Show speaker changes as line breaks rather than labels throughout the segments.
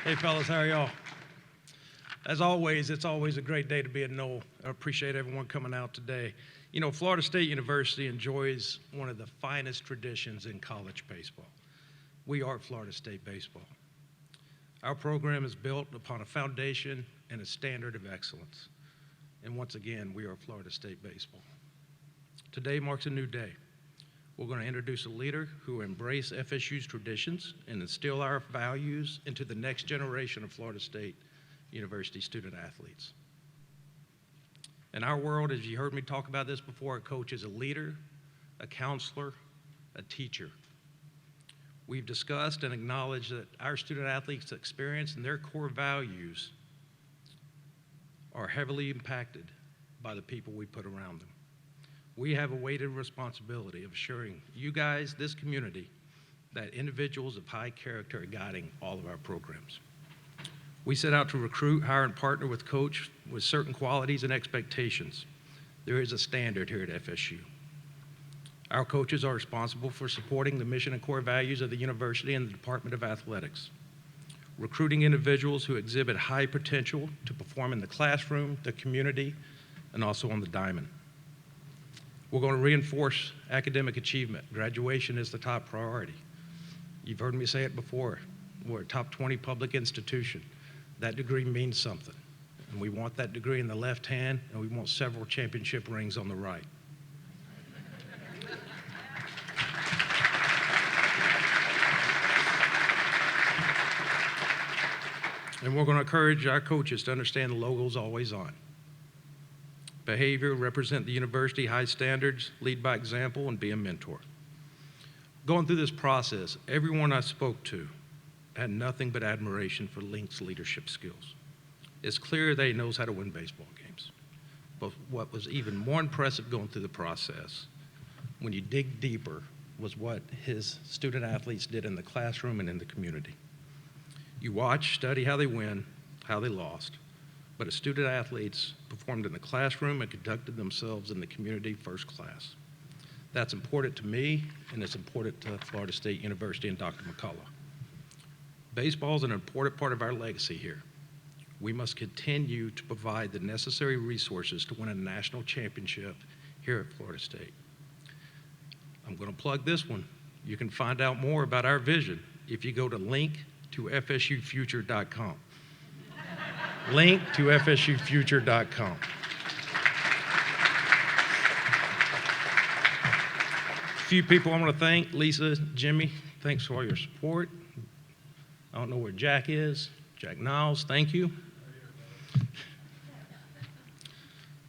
Hey, fellas, how are y'all? As always, it's always a great day to be a Nole. I appreciate everyone coming out today. You know, Florida State University enjoys one of the finest traditions in college baseball. We are Florida State Baseball. Our program is built upon a foundation and a standard of excellence. And once again, we are Florida State Baseball. Today marks a new day. We're going to introduce a leader who embrace FSU's traditions and instill our values into the next generation of Florida State University student athletes. In our world, as you heard me talk about this before, a coach is a leader, a counselor, a teacher. We've discussed and acknowledged that our student athletes' experience and their core values are heavily impacted by the people we put around them. We have a weighted responsibility of assuring you guys, this community, that individuals of high character are guiding all of our programs. We set out to recruit, hire, and partner with coach with certain qualities and expectations. There is a standard here at FSU. Our coaches are responsible for supporting the mission and core values of the university and the Department of Athletics, recruiting individuals who exhibit high potential to perform in the classroom, the community, and also on the diamond. We're going to reinforce academic achievement. Graduation is the top priority. You've heard me say it before. We're a top 20 public institution. That degree means something. And we want that degree in the left hand, and we want several championship rings on the right. And we're going to encourage our coaches to understand the logo's always on. Behavior, represent the university, high standards, lead by example, and be a mentor. Going through this process, everyone I spoke to had nothing but admiration for Link's leadership skills. It's clear that he knows how to win baseball games. But what was even more impressive going through the process, when you dig deeper, was what his student athletes did in the classroom and in the community. You watch, study how they win, how they lost, but his student athletes performed in the classroom and conducted themselves in the community first class. That's important to me, and it's important to Florida State University and Dr. McCullough. Baseball is an important part of our legacy here. We must continue to provide the necessary resources to win a national championship here at Florida State. I'm going to plug this one. You can find out more about our vision if you go to link.fsufuture.com. link.fsufuture.com. A few people I want to thank. Lisa, Jimmy, thanks for all your support. I don't know where Jack is. Jack Niles, thank you.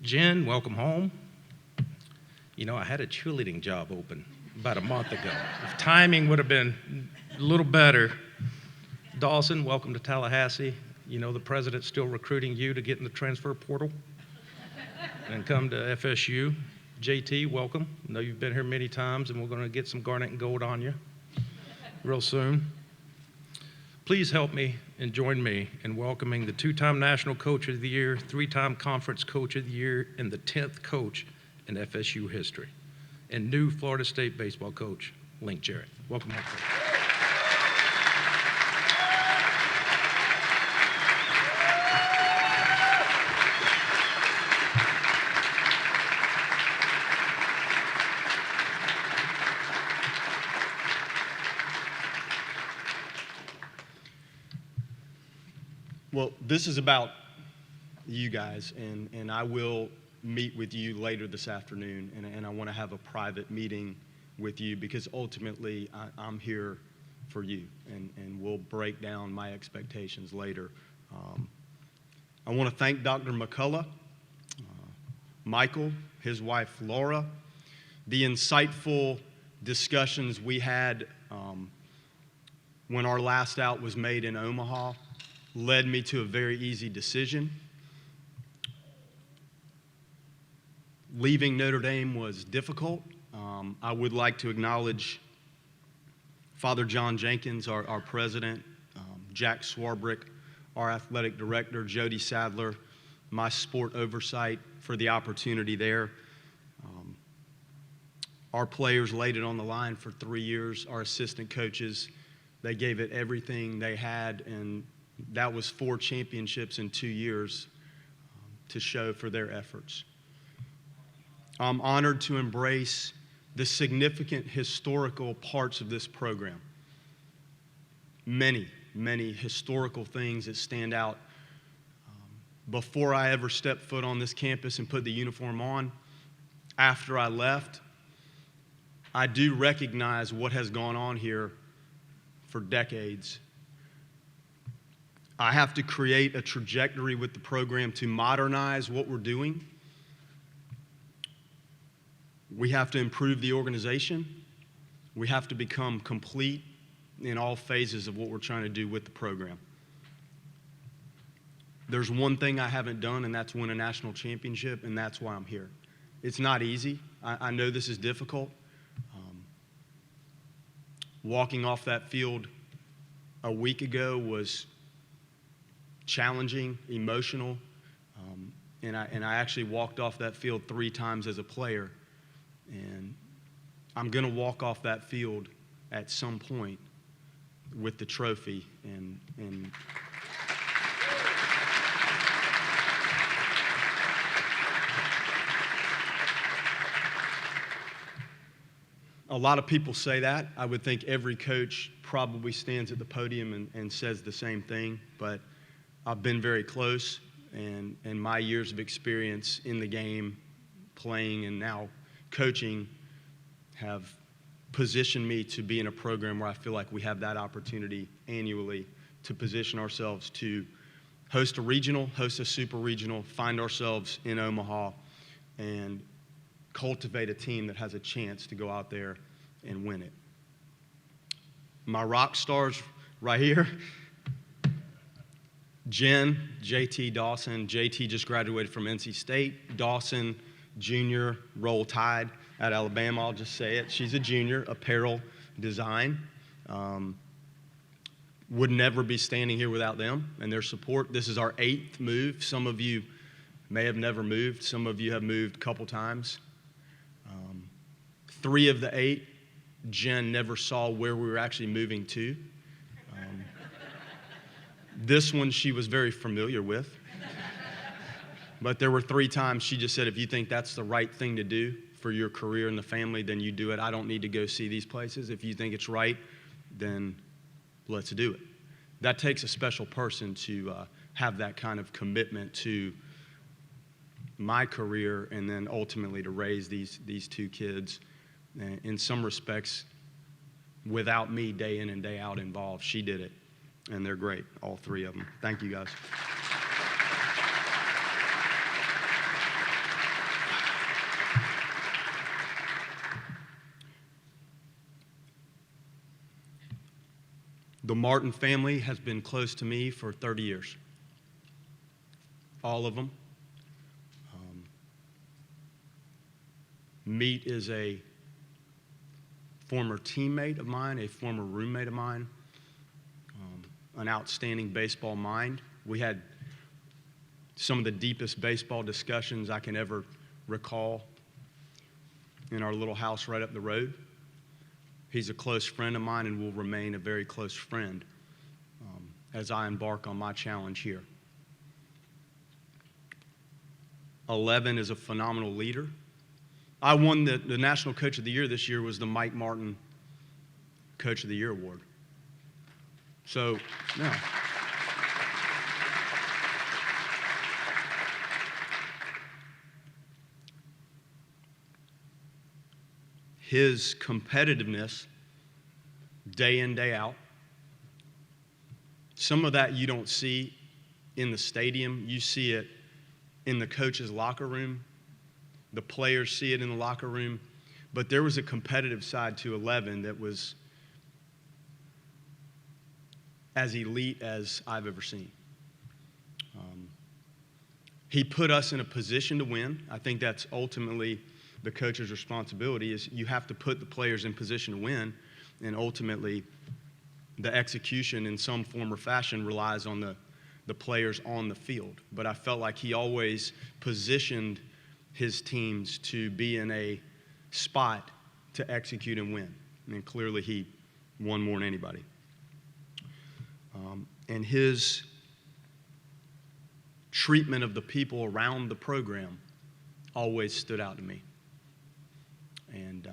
Jen, welcome home. You know, I had a cheerleading job open about a month ago. If timing would have been a little better. Dawson, welcome to Tallahassee. You know the president's still recruiting you to get in the transfer portal and come to FSU. JT, welcome. I know you've been here many times, and we're going to get some garnet and gold on you real soon. Please help me and join me in welcoming the two-time National Coach of the Year, three-time Conference Coach of the Year, and the 10th coach in FSU history, and new Florida State baseball coach, Link Jarrett. Welcome home, coach.
Well, this is about you guys, and I will meet with you later this afternoon, and I want to have a private meeting with you because ultimately I'm here for you, and we'll break down my expectations later. I want to thank Dr. McCullough, Michael, his wife Laura, the insightful discussions we had when our last out was made in Omaha led me to a very easy decision. Leaving Notre Dame was difficult. I would like to acknowledge Father John Jenkins, our president, Jack Swarbrick, our athletic director, Jody Sadler, my sport oversight for the opportunity there. Our players laid it on the line for 3 years. Our assistant coaches, they gave it everything they had, and That was 4 championships in 2 years to show for their efforts. I'm honored to embrace the significant historical parts of this program. Many, many historical things that stand out. Before I ever stepped foot on this campus and put the uniform on, after I left, I do recognize what has gone on here for decades. I have to create a trajectory with the program to modernize what we're doing. We have to improve the organization. We have to become complete in all phases of what we're trying to do with the program. There's one thing I haven't done, and that's win a national championship, and that's why I'm here. It's not easy. I know this is difficult. Walking off that field a week ago was challenging, emotional, and I actually walked off that field 3 times as a player, and I'm going to walk off that field at some point with the trophy, and a lot of people say that. I would think every coach probably stands at the podium and says the same thing, but I've been very close, and my years of experience in the game, playing and now coaching, have positioned me to be in a program where I feel like we have that opportunity annually to position ourselves to host a regional, host a super regional, find ourselves in Omaha, and cultivate a team that has a chance to go out there and win it. My rock stars right here, Jen, JT Dawson. JT just graduated from NC State. Dawson, junior, Roll Tide at Alabama. I'll just say it. She's a junior, apparel design. Would never be standing here without them and their support. This is our 8th move. Some of you may have never moved. Some of you have moved a couple times. 3 of the 8, Jen never saw where we were actually moving to. This one she was very familiar with. But there were 3 times she just said, if you think that's the right thing to do for your career and the family, then you do it. I don't need to go see these places. If you think it's right, then let's do it. That takes a special person to have that kind of commitment to my career and then ultimately to raise these 2 kids. In some respects, without me day in and day out involved, she did it. And they're great, all 3 of them. Thank you, guys. The Martin family has been close to me for 30 years. All of them. Meat is a former teammate of mine, a former roommate of mine, an outstanding baseball mind. We had some of the deepest baseball discussions I can ever recall in our little house right up the road. He's a close friend of mine and will remain a very close friend as I embark on my challenge here. 11 is a phenomenal leader. I won the National Coach of the Year this year. Was the Mike Martin Coach of the Year award. So, yeah. His competitiveness, day in, day out, some of that you don't see in the stadium. You see it in the coach's locker room. The players see it in the locker room. But there was a competitive side to 11 that was as elite as I've ever seen. He put us in a position to win. I think that's ultimately the coach's responsibility, is you have to put the players in position to win, and ultimately the execution in some form or fashion relies on the players on the field. But I felt like he always positioned his teams to be in a spot to execute and win. And clearly he won more than anybody. And his treatment of the people around the program always stood out to me. And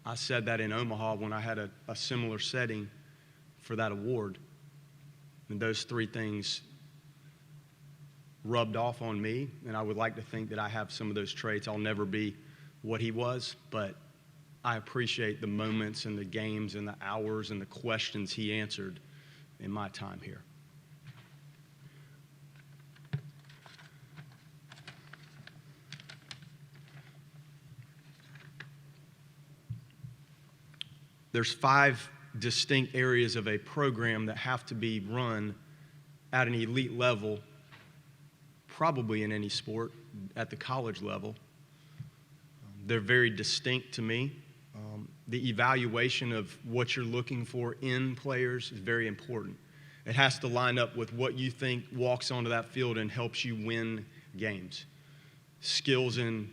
I said that in Omaha when I had a similar setting for that award. And those three things rubbed off on me, and I would like to think that I have some of those traits. I'll never be what he was, but I appreciate the moments and the games and the hours and the questions he answered in my time here. There's 5 distinct areas of a program that have to be run at an elite level, probably in any sport, at the college level. They're very distinct to me. The evaluation of what you're looking for in players is very important. It has to line up with what you think walks onto that field and helps you win games. Skills in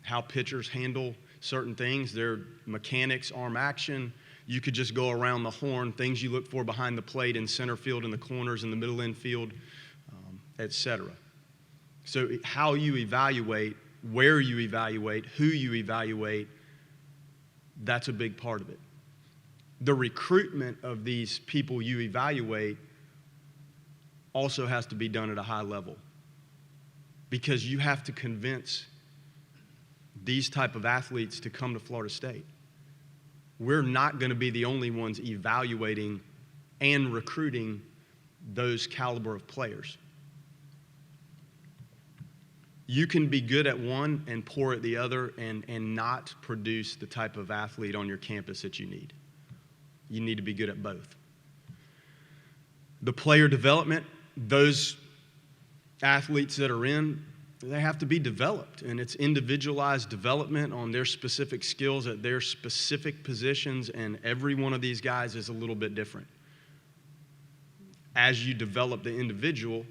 how pitchers handle certain things, their mechanics, arm action. You could just go around the horn, things you look for behind the plate, in center field, in the corners, in the middle infield, etc. So how you evaluate, where you evaluate, who you evaluate, that's a big part of it. The recruitment of these people you evaluate also has to be done at a high level, because you have to convince these type of athletes to come to Florida State. We're not going to be the only ones evaluating and recruiting those caliber of players. You can be good at one and poor at the other and not produce the type of athlete on your campus that you need. You need to be good at both. The player development, those athletes that are in, they have to be developed, and it's individualized development on their specific skills at their specific positions, and every one of these guys is a little bit different. As you develop the individual,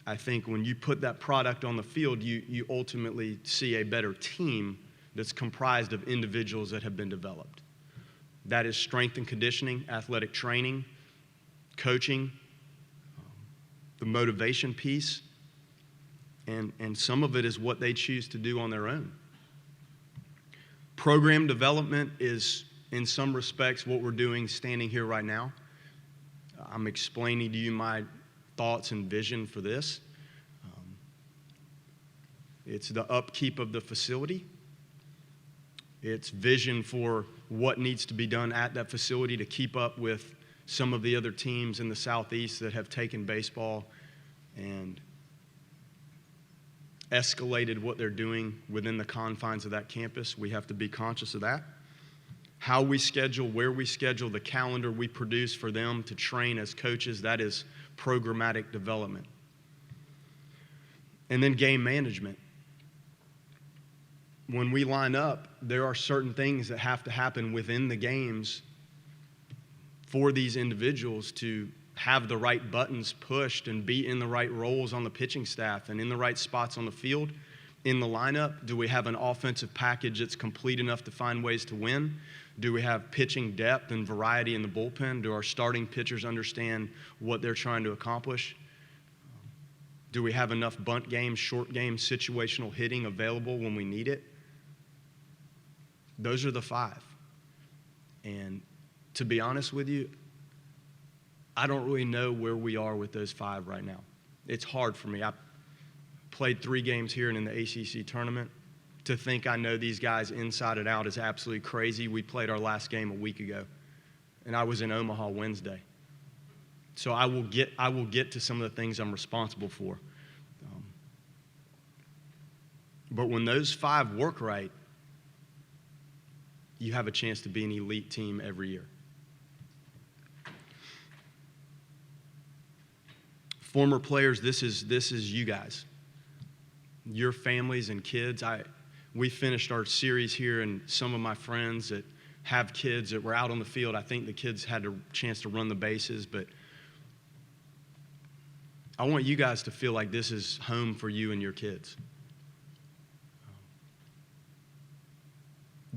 I think when you put that product on the field, you ultimately see a better team that's comprised of individuals that have been developed. That is strength and conditioning, athletic training, coaching, the motivation piece, and some of it is what they choose to do on their own. Program development is, in some respects, what we're doing standing here right now. I'm explaining to you my thoughts and vision for this. It's the upkeep of the facility. It's vision for what needs to be done at that facility to keep up with some of the other teams in the Southeast that have taken baseball and escalated what they're doing within the confines of that campus. We have to be conscious of that. How we schedule, where we schedule, the calendar we produce for them to train as coaches, that is programmatic development. And then game management. When we line up, there are certain things that have to happen within the games for these individuals to have the right buttons pushed and be in the right roles on the pitching staff and in the right spots on the field, in the lineup. Do we have an offensive package that's complete enough to find ways to win? Do we have pitching depth and variety in the bullpen? Do our starting pitchers understand what they're trying to accomplish? Do we have enough bunt games, short game, situational hitting available when we need it? Those are the 5. And to be honest with you, I don't really know where we are with those 5 right now. It's hard for me. I played 3 games here and in the ACC tournament. To think I know these guys inside and out is absolutely crazy. We played our last game a week ago, and I was in Omaha Wednesday. So I will get to some of the things I'm responsible for. But when those 5 work right, you have a chance to be an elite team every year. Former players, this is you guys, your families and kids. We finished our series here, and some of my friends that have kids that were out on the field, I think the kids had a chance to run the bases, but I want you guys to feel like this is home for you and your kids.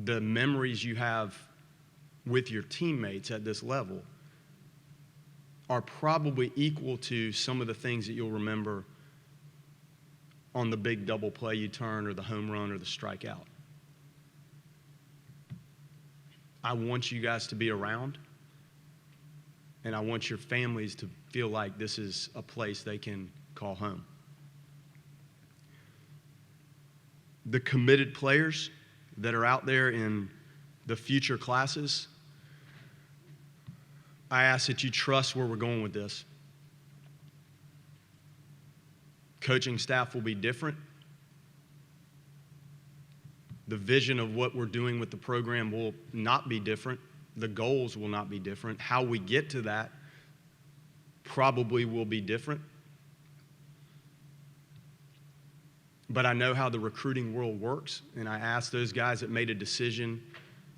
The memories you have with your teammates at this level are probably equal to some of the things that you'll remember on the big double play you turn or the home run or the strikeout. I want you guys to be around, and I want your families to feel like this is a place they can call home. The committed players that are out there in the future classes, I ask that you trust where we're going with this. Coaching staff will be different. The vision of what we're doing with the program will not be different. The goals will not be different. How we get to that probably will be different. But I know how the recruiting world works, and I ask those guys that made a decision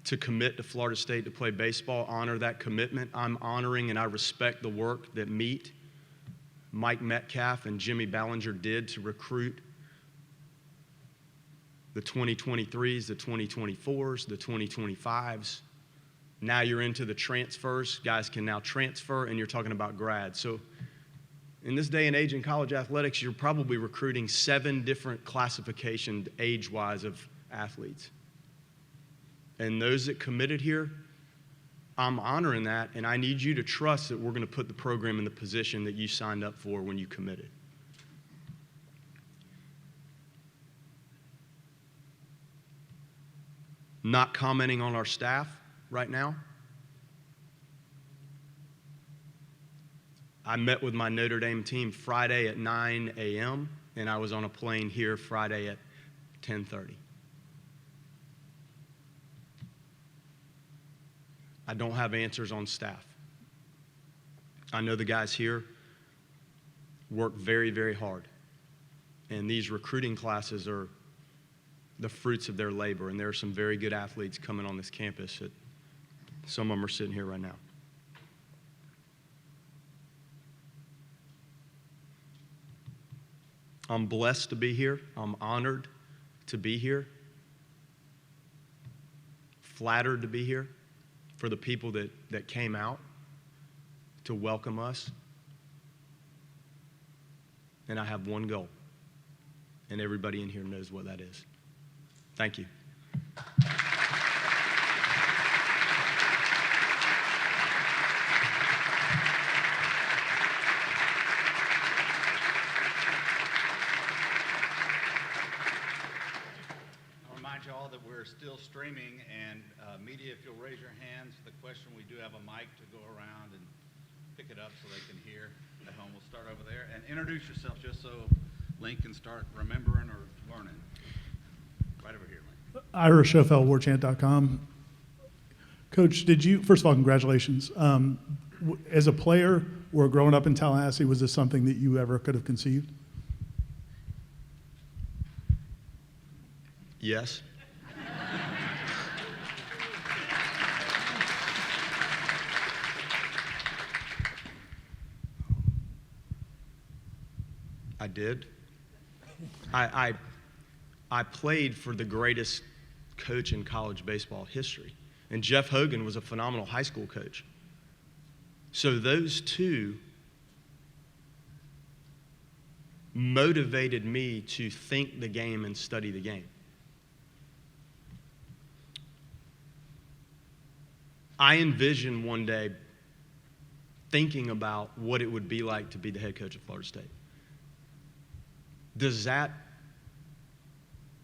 to commit to Florida State to play baseball, honor that commitment. I'm honoring and I respect the work that Mike Metcalf and Jimmy Ballinger did to recruit the 2023s, the 2024s, the 2025s. Now you're into the transfers. Guys can now transfer, and you're talking about grads. So in this day and age in college athletics, you're probably recruiting 7 different classifications age-wise of athletes. And those that committed here, I'm honoring that, and I need you to trust that we're going to put the program in the position that you signed up for when you committed. Not commenting on our staff right now. I met with my Notre Dame team Friday at 9 a.m., and I was on a plane here Friday at 10:30. I don't have answers on staff. I know the guys here work very, very hard, and these recruiting classes are the fruits of their labor, and there are some very good athletes coming on this campus. Some of them are sitting here right now. I'm blessed to be here. I'm honored to be here. Flattered to be here for the people that came out to welcome us. And I have one goal, and everybody in here knows what that is. Thank you.
We're still streaming, and media, if you'll raise your hands for the question, we do have a mic to go around and pick it up so they can hear at home. We'll start over there, and introduce yourself just so Link can start remembering or learning. Right over here, Link.
Ira Schofel, warchant.com. Coach, first of all, congratulations. As a player or growing up in Tallahassee, was this something that you ever could have conceived?
Yes. I did. I played for the greatest coach in college baseball history. And Jeff Hogan was a phenomenal high school coach. So those two motivated me to think the game and study the game. I envisioned one day thinking about what it would be like to be the head coach of Florida State. Does that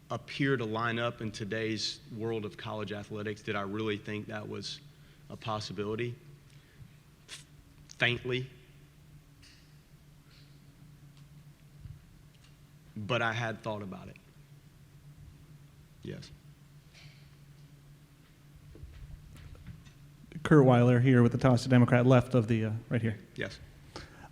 appear to line up in today's world of college athletics? Did I really think that was a possibility? Faintly. But I had thought about it. Yes.
Kurt Weiler here with the Tallahassee Democrat, left of the, right here.
Yes.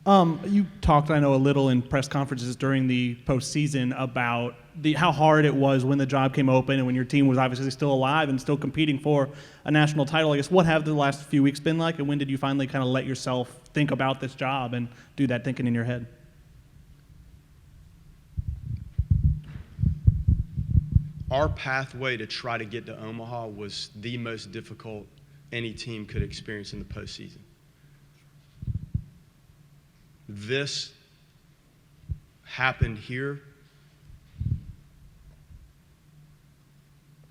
You talked, I know, a little in press conferences during the postseason about how hard it was when the job came open and when your team was obviously still alive and still competing for a national title. I guess, what have the last few weeks been like, and when did you finally kind of let yourself think about this job and do that thinking in your head?
Our pathway to try to get to Omaha was the most difficult any team could experience in the postseason. this happened here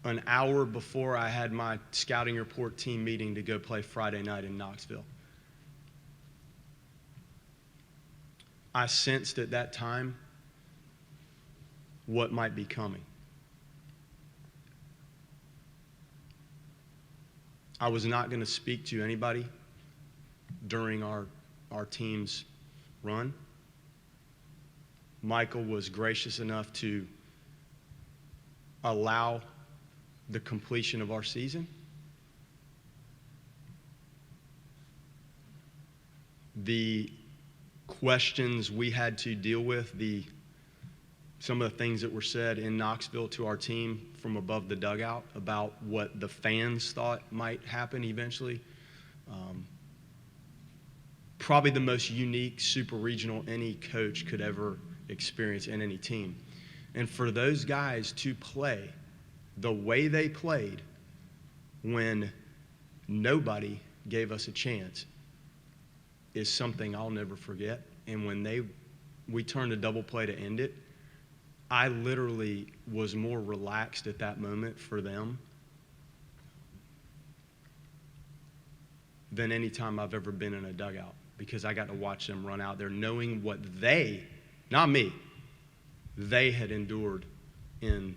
an hour before I had my scouting report team meeting to go play Friday night in Knoxville. I sensed at that time what might be coming. I was not going to speak to anybody during our team's run. Michael was gracious enough to allow the completion of our season. The questions we had to deal with, some of the things that were said in Knoxville to our team from above the dugout about what the fans thought might happen eventually. Probably the most unique super regional any coach could ever experience in any team. And for those guys to play the way they played when nobody gave us a chance is something I'll never forget. And when we turned a double play to end it, I literally was more relaxed at that moment for them than any time I've ever been in a dugout, because I got to watch them run out there knowing what they, not me, they had endured in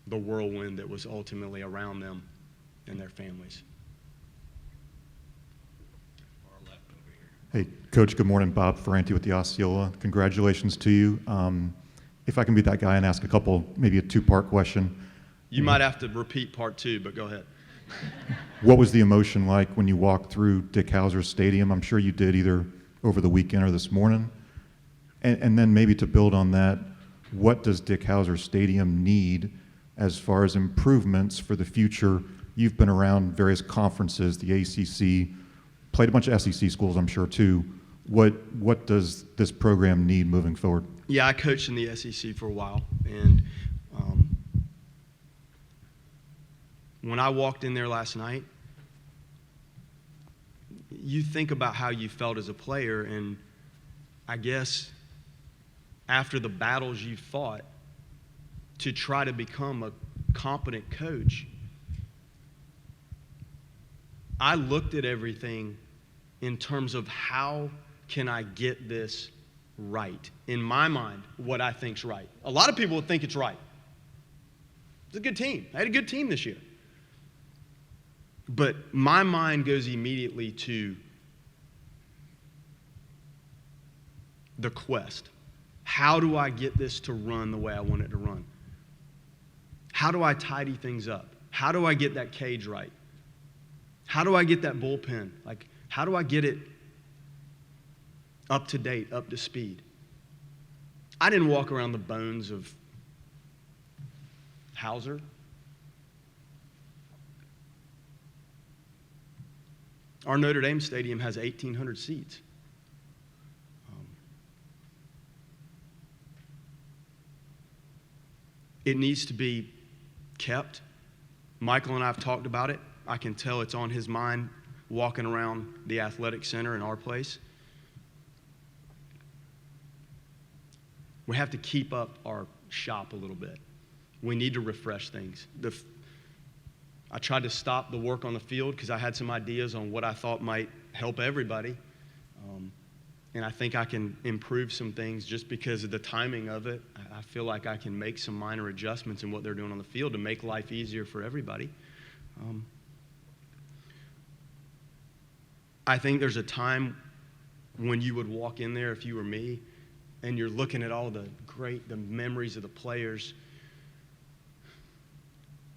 the whirlwind that was ultimately around them and their families.
Far left over here.
Hey, Coach, good morning. Bob Ferranti with the Osceola. Congratulations to you. If I can be that guy and ask a couple, maybe a two-part question.
You might have to repeat part two, but go ahead.
What was the emotion like when you walked through Dick Howser Stadium? I'm sure you did either over the weekend or this morning. And then maybe to build on that, what does Dick Howser Stadium need as far as improvements for the future? You've been around various conferences, the ACC, played a bunch of SEC schools, I'm sure, too. What does this program need moving forward?
Yeah, I coached in the SEC for a while, and when I walked in there last night, you think about how you felt as a player, and I guess after the battles you fought to try to become a competent coach, I looked at everything in terms of how can I get this right? In my mind, what I think's right. A lot of people would think it's right. It's a good team. I had a good team this year. But my mind goes immediately to the quest. How do I get this to run the way I want it to run? How do I tidy things up? How do I get that cage right? How do I get that bullpen? Like, how do I get it up to date, up to speed? I didn't walk around the bones of Howser. Our Notre Dame Stadium has 1,800 seats. It needs to be kept. Michael and I have talked about it. I can tell it's on his mind walking around the athletic center in our place. We have to keep up our shop a little bit. We need to refresh things. I tried to stop the work on the field because I had some ideas on what I thought might help everybody. And I think I can improve some things just because of the timing of it. I feel like I can make some minor adjustments in what they're doing on the field to make life easier for everybody. I think there's a time when you would walk in there, if you were me, and you're looking at all the memories of the players.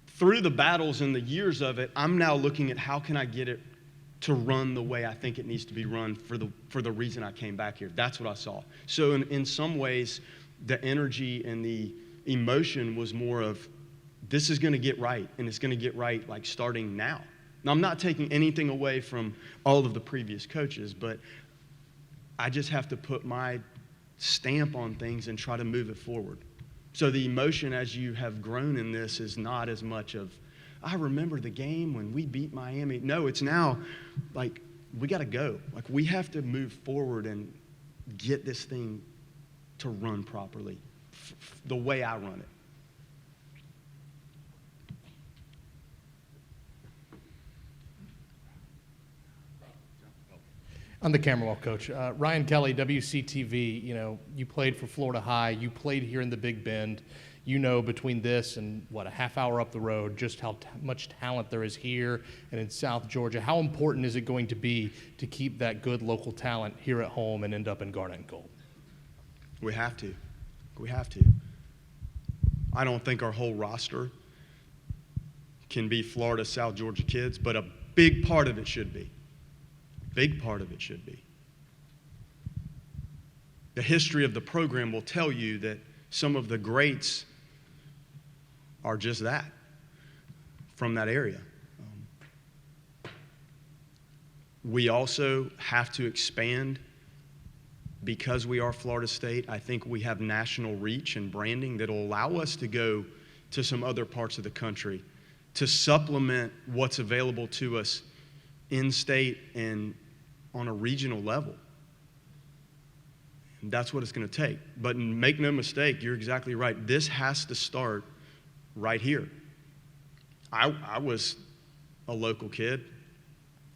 Through the battles and the years of it, I'm now looking at how can I get it to run the way I think it needs to be run for the reason I came back here. That's what I saw. So in some ways, the energy and the emotion was more of, this is going to get right, and it's going to get right like starting now. Now, I'm not taking anything away from all of the previous coaches, but I just have to put my stamp on things and try to move it forward. So the emotion as you have grown in this is not as much of, I remember the game when we beat Miami. No, it's now like we got to go. Like we have to move forward and get this thing to run properly, the way I run it.
On the camera wall, Coach. Ryan Kelly, WCTV, you played for Florida High. You played here in the Big Bend. You know, between this and, a half hour up the road, just how much talent there is here and in South Georgia. How important is it going to be to keep that good local talent here at home and end up in Garnet and Gold?
We have to. We have to. I don't think our whole roster can be Florida, South Georgia kids, but a big part of it should be. Big part of it should be. The history of the program will tell you that some of the greats are just that, from that area. We also have to expand because we are Florida State. I think we have national reach and branding that will allow us to go to some other parts of the country to supplement what's available to us in-state and on a regional level. And that's what it's going to take. But make no mistake, you're exactly right. This has to start right here. I was a local kid.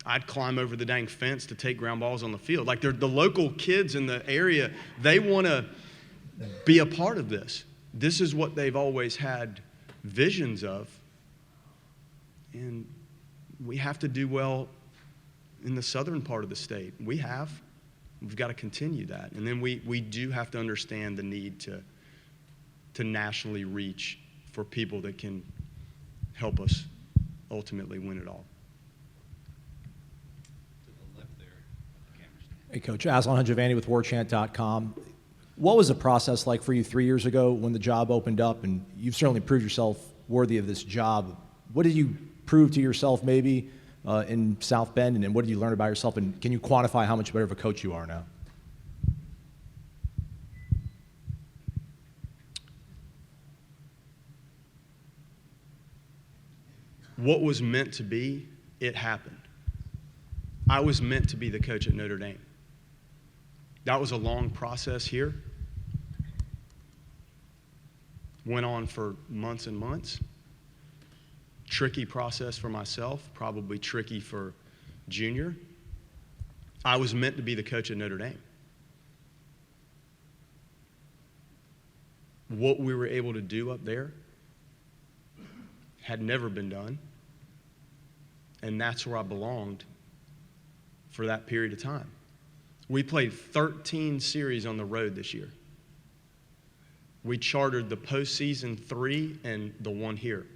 I'd climb over the dang fence to take ground balls on the field. Like, they're the local kids in the area, they want to be a part of this. This is what they've always had visions of. And we have to do well in the southern part of the state. We've got to continue that. And then we do have to understand the need to nationally reach for people that can help us ultimately win it all.
To the left there, the camera stand.
Hey, Coach. Aslan Hajavani with WarChant.com. What was the process like for you 3 years ago when the job opened up? And you've certainly proved yourself worthy of this job. What did you prove to yourself maybe in South Bend, and what did you learn about yourself? And can you quantify how much better of a coach you are now?
What was meant to be, it happened. I was meant to be the coach at Notre Dame. That was a long process here. Went on for months and months. Tricky process for myself, probably tricky for Junior. I was meant to be the coach at Notre Dame. What we were able to do up there had never been done, and that's where I belonged for that period of time. We played 13 series on the road this year. We chartered the postseason 3 and the one here.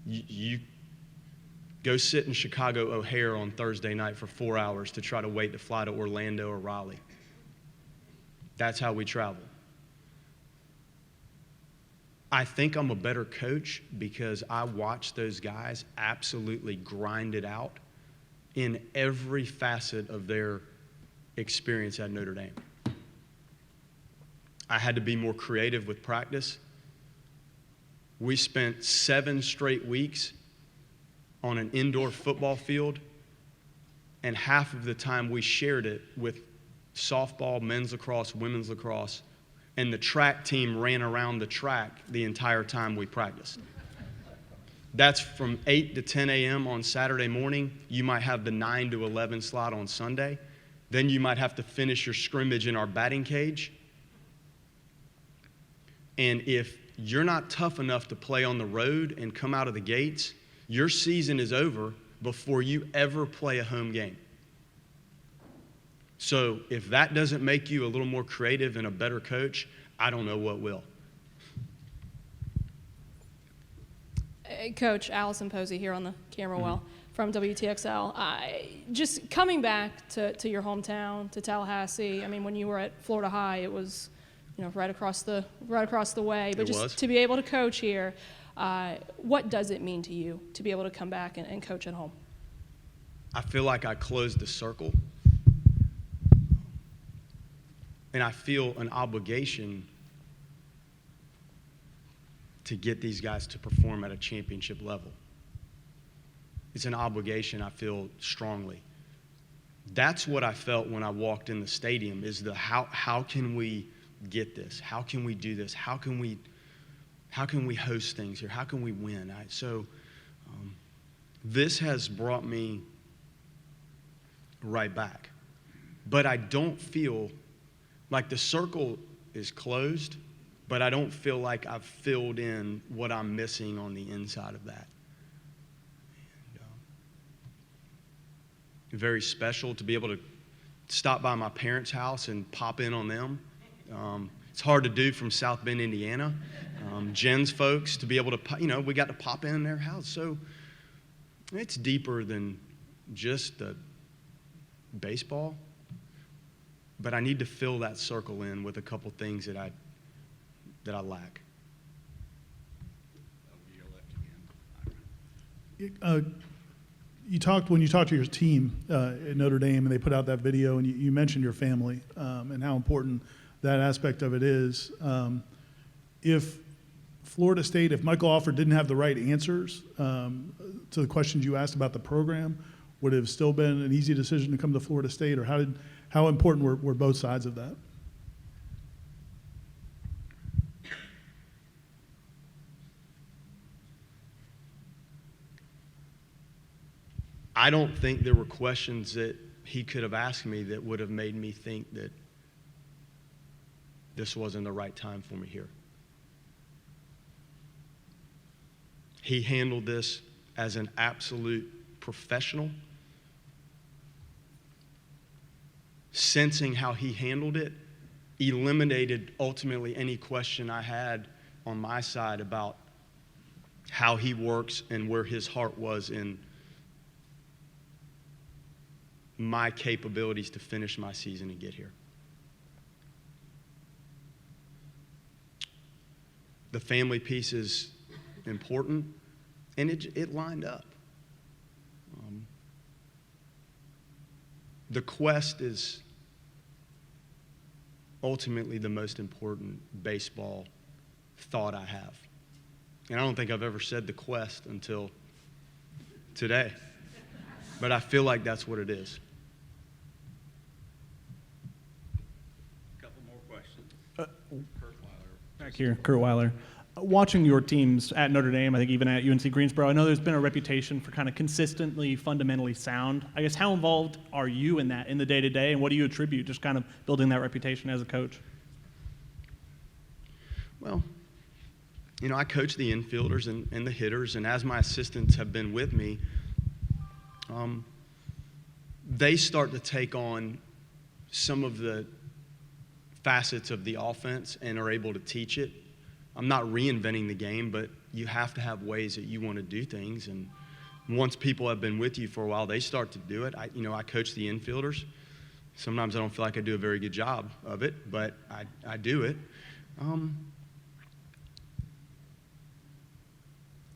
You go sit in Chicago O'Hare on Thursday night for 4 hours to try to wait to fly to Orlando or Raleigh. That's how we travel. I think I'm a better coach because I watched those guys absolutely grind it out in every facet of their experience at Notre Dame. I had to be more creative with practice. We spent 7 straight weeks on an indoor football field, and half of the time we shared it with softball, men's lacrosse, women's lacrosse, and the track team ran around the track the entire time we practiced. That's from 8 to 10 a.m. on Saturday morning. You might have the 9 to 11 slot on Sunday. Then you might have to finish your scrimmage in our batting cage. And if you're not tough enough to play on the road and come out of the gates, your season is over before you ever play a home game. So if that doesn't make you a little more creative and a better coach, I don't know what will.
Hey, Coach, Allison Posey here on the camera well from WTXL. Just coming back to your hometown, to Tallahassee. I mean, when you were at Florida High, it was, right across the way. But just to be able to coach here, what does it mean to you to be able to come back and coach at home?
I feel like I closed the circle. And I feel an obligation to get these guys to perform at a championship level. It's an obligation I feel strongly. That's what I felt when I walked in the stadium, is the how can we get this? How can we do this? How can we host things here? How can we win? This has brought me right back. But I don't feel like the circle is closed, but I don't feel like I've filled in what I'm missing on the inside of that. And, very special to be able to stop by my parents' house and pop in on them. It's hard to do from South Bend, Indiana. Jen's folks, to be able to, we got to pop in their house. So it's deeper than just the baseball, but I need to fill that circle in with a couple things that I lack.
Over your left again.
When you talked to your team at Notre Dame and they put out that video, and you mentioned your family and how important that aspect of it is. If Florida State, if Michael Alford didn't have the right answers to the questions you asked about the program, would it have still been an easy decision to come to Florida State, or how important were both sides of that?
I don't think there were questions that he could have asked me that would have made me think that this wasn't the right time for me here. He handled this as an absolute professional. Sensing how he handled it eliminated ultimately any question I had on my side about how he works and where his heart was in my capabilities to finish my season and get here. The family piece is important, and it lined up. The quest is ultimately the most important baseball thought I have. And I don't think I've ever said the quest until today, but I feel like that's what it is.
Couple more questions. Kurt Weiler.
Back here, Kurt Weiler. Watching your teams at Notre Dame, I think even at UNC Greensboro, I know there's been a reputation for kind of consistently, fundamentally sound. I guess how involved are you in that in the day-to-day, and what do you attribute just kind of building that reputation as a coach?
Well, I coach the infielders and the hitters, and as my assistants have been with me, they start to take on some of the facets of the offense and are able to teach it. I'm not reinventing the game, but you have to have ways that you want to do things. And once people have been with you for a while, they start to do it. I coach the infielders. Sometimes I don't feel like I do a very good job of it, but I do it.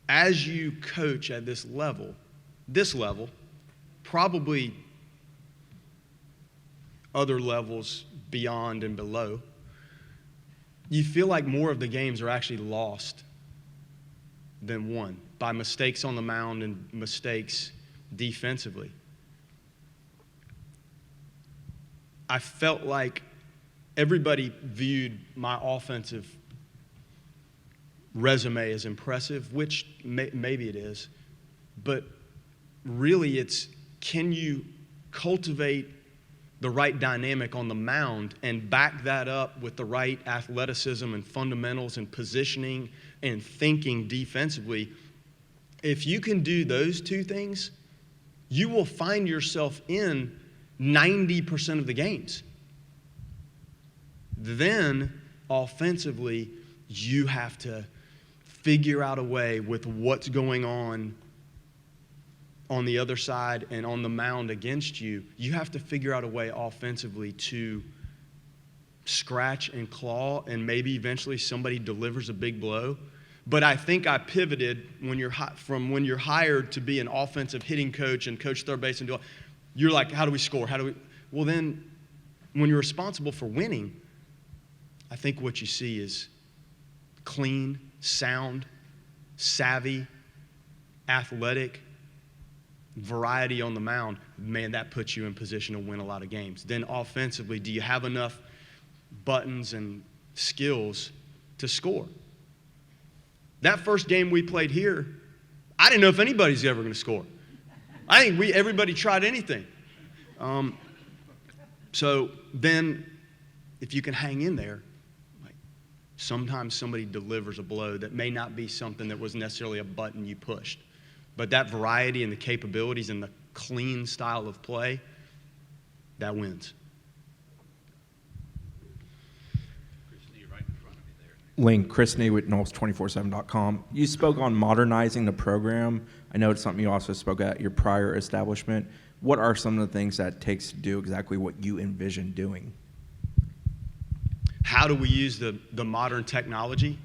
As you coach at this level, probably other levels beyond and below, you feel like more of the games are actually lost than won by mistakes on the mound and mistakes defensively. I felt like everybody viewed my offensive resume as impressive, which maybe it is, but really it's, can you cultivate the right dynamic on the mound and back that up with the right athleticism and fundamentals and positioning and thinking defensively? If you can do those two things, you will find yourself in 90% of the games. Then, offensively, you have to figure out a way with what's going on the other side and on the mound against you. You have to figure out a way offensively to scratch and claw, and maybe eventually somebody delivers a big blow. But I think I pivoted from when you're hired to be an offensive hitting coach and coach third base and do all, you're like, how do we score? Well, then when you're responsible for winning, I think what you see is clean, sound, savvy, athletic, variety on the mound, man, that puts you in position to win a lot of games. Then offensively, do you have enough buttons and skills to score? That first game we played here, I didn't know if anybody's ever going to score. I think everybody tried anything. So then, if you can hang in there, like sometimes somebody delivers a blow that may not be something that was necessarily a button you pushed. But that variety and the capabilities and the clean style of play, that wins.
Link, Chris Nee with Noles247.com. You spoke on modernizing the program. I know it's something you also spoke at your prior establishment. What are some of the things that it takes to do exactly what you envision doing?
How do we use the modern technology?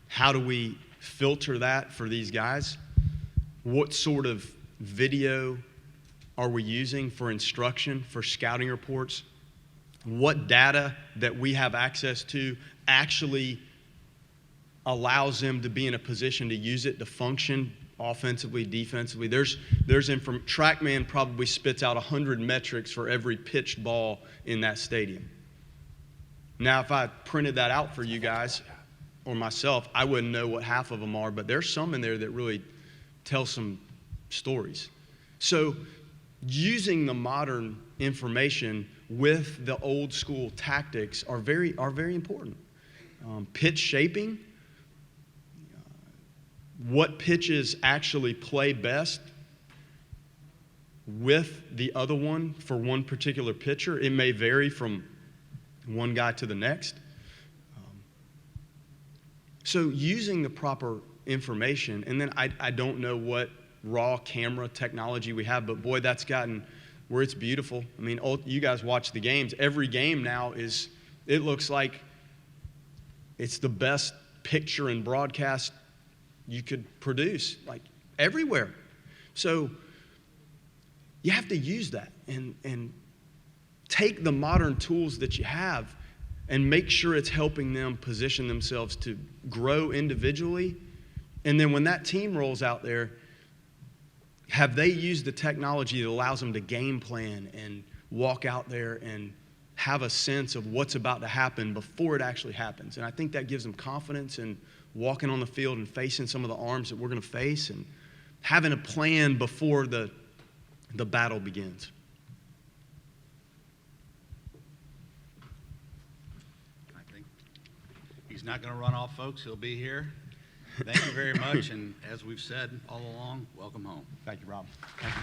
How do we filter that for these guys? What sort of video are we using for instruction, for scouting reports? What data that we have access to actually allows them to be in a position to use it to function offensively, defensively? TrackMan probably spits out 100 metrics for every pitched ball in that stadium. Now, if I printed that out for you guys or myself, I wouldn't know what half of them are, but there's some in there that really tell some stories. So using the modern information with the old school tactics are very important. Pitch shaping, what pitches actually play best with the other one for one particular pitcher. It may vary from one guy to the next. So using the proper information, and then I don't know what raw camera technology we have, but boy, that's gotten where it's beautiful. I mean, you guys watch the games. Every game now it looks like it's the best picture and broadcast you could produce, like everywhere. So you have to use that and take the modern tools that you have and make sure it's helping them position themselves to grow individually. And then when that team rolls out there, have they used the technology that allows them to game plan and walk out there and have a sense of what's about to happen before it actually happens? And I think that gives them confidence in walking on the field and facing some of the arms that we're going to face and having a plan before the battle begins.
I think he's not going to run off, folks. He'll be here. Thank you very much, and as we've said all along, welcome home.
Thank you, Rob. Thank you.